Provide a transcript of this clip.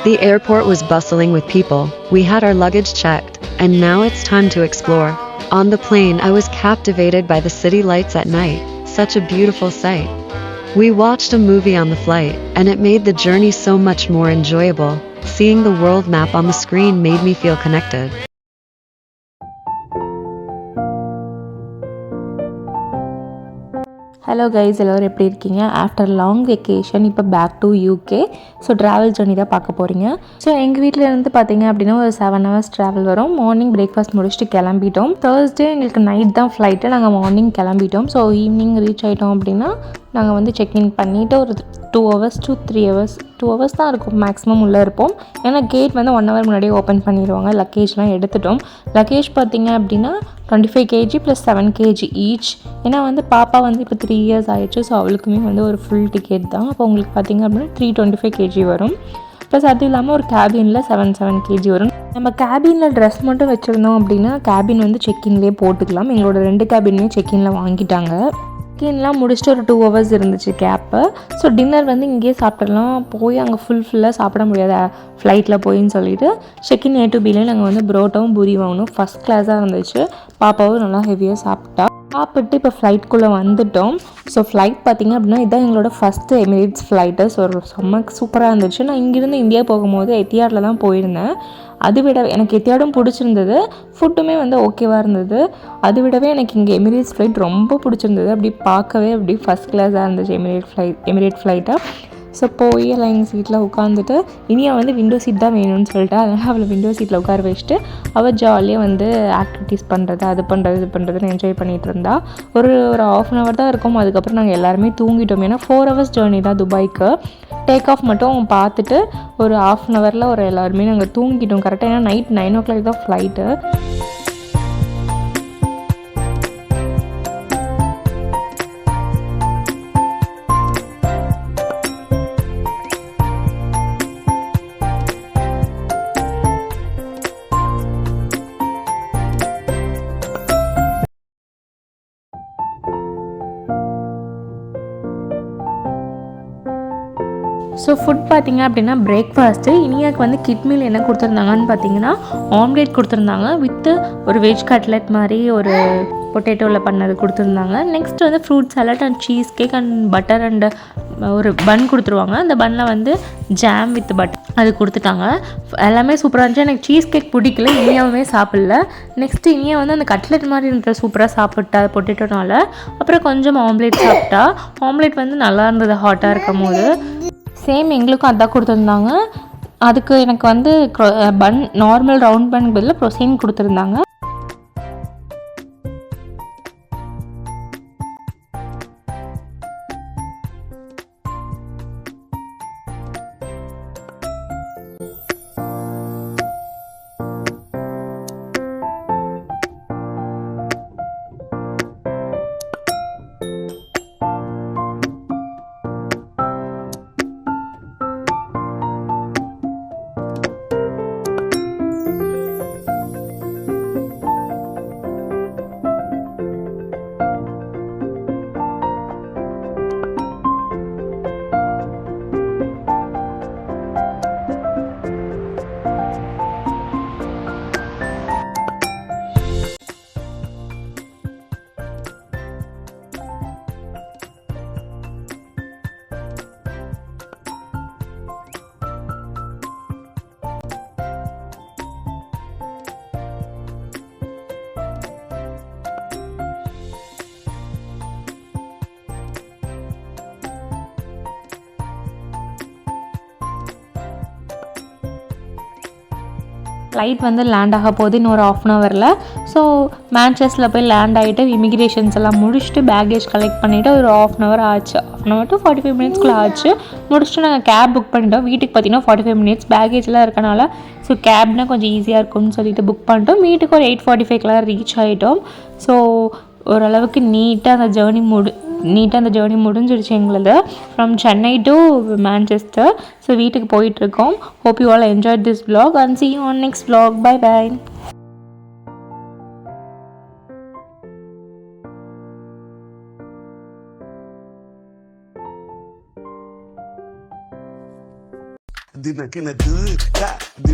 The airport was bustling with people. We had our luggage checked, and now it's time to explore. On the plane, I was captivated by the city lights at night. Such a beautiful sight. We watched a movie on the flight, and it made the journey so much more enjoyable. Seeing the world map on the screen made me feel connected. Hello guys, எல்லோரும் எப்படி இருக்கீங்க? After long vacation இப்போ back to UK. So travel journey தான் பார்க்க போகிறீங்க. So எங்கள் வீட்டில் இருந்து பார்த்தீங்க அப்படின்னா ஒரு 7 hours ட்ராவல் வரும். மார்னிங் பிரேக்ஃபாஸ்ட் முடிச்சுட்டு கிளம்பிட்டோம். தேர்ஸ்டே எங்களுக்கு நைட் தான் ஃப்ளைட்டு. நாங்கள் மார்னிங் கிளம்பிட்டோம். ஸோ ஈவினிங் ரீச் ஆகிட்டோம் அப்படின்னா நாங்கள் வந்து செக்இன் பண்ணிவிட்டு ஒரு 2 hours to 3 hours 2 hours தான் இருக்கும் மேக்ஸிமம் உள்ளே இருப்போம். ஏன்னா கேட் வந்து 1 hour முன்னாடியே ஓப்பன் பண்ணிடுவாங்க. லக்கேஜ்லாம் எடுத்துட்டோம். லக்கேஜ் பார்த்திங்க அப்படின்னா 25 kg + 7 kg ஈச். ஏன்னா வந்து பாப்பா வந்து இப்போ 3 years ஆயிடுச்சு. ஸோ அவளுக்குமே வந்து ஒரு ஃபுல் டிக்கெட் தான். அப்போ உங்களுக்கு பார்த்திங்க அப்படின்னா 325 kg வரும். ப்ளஸ் அது இல்லாமல் ஒரு கேபினில் 7 kg வரும். நம்ம கேபினில் ட்ரெஸ் மட்டும் வச்சுருந்தோம் அப்படின்னா கேபின் வந்து செக்இன்லேயே போட்டுக்கலாம். எங்களோட 2 கேபினுமே செக்இனில் வாங்கிட்டாங்க. செக்இன்லாம் முடிச்சுட்டு ஒரு 2 hours இருந்துச்சு கேப்பு. ஸோ டின்னர் வந்து இங்கேயே சாப்பிட்றலாம். போய் அங்கே ஃபுல்லாக சாப்பிட முடியாது ஃப்ளைட்டில் போயின்னு சொல்லிவிட்டு செக்இன் A to Bலேயே நாங்கள் வந்து புரோட்டாவும் பூரி வாங்கினோம். ஃபஸ்ட் கிளாஸாக இருந்துச்சு. பாப்பாவும் நல்லா ஹெவியாக சாப்பிட்டு இப்போ ஃப்ளைட்குள்ளே வந்துட்டோம். ஸோ ஃப்ளைட் பார்த்திங்க அப்படின்னா இதுதான் எங்களோட ஃபஸ்ட்டு எமிரேட்ஸ் ஃப்ளைட்டு. ஸோ செம்ம சூப்பராக இருந்துச்சு. நான் இங்கேருந்து இந்தியா போகும்போது எத்தியாடில் தான் போயிருந்தேன். அது விட எனக்கு எத்தியாடும் பிடிச்சிருந்தது. ஃபுட்டுமே வந்து ஓகேவாக இருந்தது. அது விடவே எனக்கு இங்கே எமிரேட்ஸ் ஃப்ளைட் ரொம்ப பிடிச்சிருந்தது. அப்படி பார்க்கவே அப்படி ஃபஸ்ட் கிளாஸாக இருந்துச்சு எமிரேட் ஃப்ளைட்டை. ஸோ போய் எல்லாம் எங்கள் சீட்டில் உட்காந்துட்டு இனியா வந்து விண்டோ சீட் தான் வேணும்னு சொல்லிட்டு அதனால் அவளை விண்டோ சீட்டில் உட்கார வச்சுட்டு அவள் ஜாலியாக வந்து ஆக்டிவிட்டீஸ் பண்ணுறது அது பண்ணுறதுன்னு என்ஜாய் பண்ணிகிட்டு இருந்தா. ஒரு 1/2 hour தான் இருக்கும். அதுக்கப்புறம் நாங்கள் எல்லாருமே தூங்கிட்டோம். ஏன்னா 4 hours ஜேர்னி தான் துபாய்க்கு. டேக் ஆஃப் மட்டும் பார்த்துட்டு ஒரு 1/2 hour ஒரு எல்லாருமே நாங்கள் தூங்கிட்டோம் கரெக்டாக. ஏன்னா நைட் 9 o'clock தான் ஃப்ளைட்டு. ஸோ ஃபுட் பார்த்திங்க அப்படின்னா பிரேக்ஃபாஸ்ட்டு இனியாவுக்கு வந்து கிட் மீல் என்ன கொடுத்துருந்தாங்கன்னு பார்த்தீங்கன்னா ஆம்லேட் கொடுத்துருந்தாங்க வித்து ஒரு வெஜ் கட்லெட் மாதிரி ஒரு பொட்டேட்டோவில் பண்ணது கொடுத்துருந்தாங்க. நெக்ஸ்ட் வந்து fruit salad and cheese cake and butter and ஒரு பன் கொடுத்துருவாங்க. அந்த பன்னில் வந்து ஜாம் வித் பட்டர் அது கொடுத்துட்டாங்க. எல்லாமே சூப்பராக இருந்துச்சு. எனக்கு சீஸ் கேக் பிடிக்கல, இனியாவுமே சாப்பிடல. நெக்ஸ்ட்டு இனியா வந்து அந்த கட்லெட் மாதிரி இருந்த சூப்பராக சாப்பிட்டா பொட்டேட்டோனால. அப்புறம் கொஞ்சம் ஆம்லேட் சாப்பிட்டா. ஆம்லேட் வந்து நல்லா இருந்தது ஹாட்டாக இருக்கும் போது. சேம் எங்களுக்கும் அதான் கொடுத்துருந்தாங்க. அதுக்கு எனக்கு வந்து பன் நார்மல் ரவுண்ட் பன் பதில் ப்ரோசீன் கொடுத்துருந்தாங்க. ஃப்ளைட் வந்து லேண்ட் ஆக போகுது இன்னொரு 1/2 hour. ஸோ மேன்செஸ்டரில் போய் லேண்ட் ஆகிட்டு இமிக்ரேஷன்ஸ் எல்லாம் முடிச்சுட்டு பேக்கேஜ் கலெக்ட் பண்ணிவிட்டு ஒரு 1/2 hour ஆச்சு. 1/2 hour to 45 minutes ஆச்சு. முடிச்சுட்டு நாங்கள் கேப் புக் பண்ணிட்டோம். வீட்டுக்கு பார்த்திங்கன்னா 45 minutes பேக்கேஜ்லாம் இருக்கனால ஸோ கேப்னால் கொஞ்சம் ஈஸியாக இருக்கும்னு சொல்லிட்டு புக் பண்ணிட்டோம். வீட்டுக்கு ஒரு 8:45 ரீச் ஆகிட்டோம். ஸோ ஓரளவுக்கு நீட்டாக அந்த ஜேர்னி முடிஞ்சிருச்சு எங்களது from Chennai to Manchester. So வீட்டுக்கு போயிட்டுருக்கோம். Hope you all enjoyed this vlog and see you on next vlog. Bye bye. dinner, can I do that?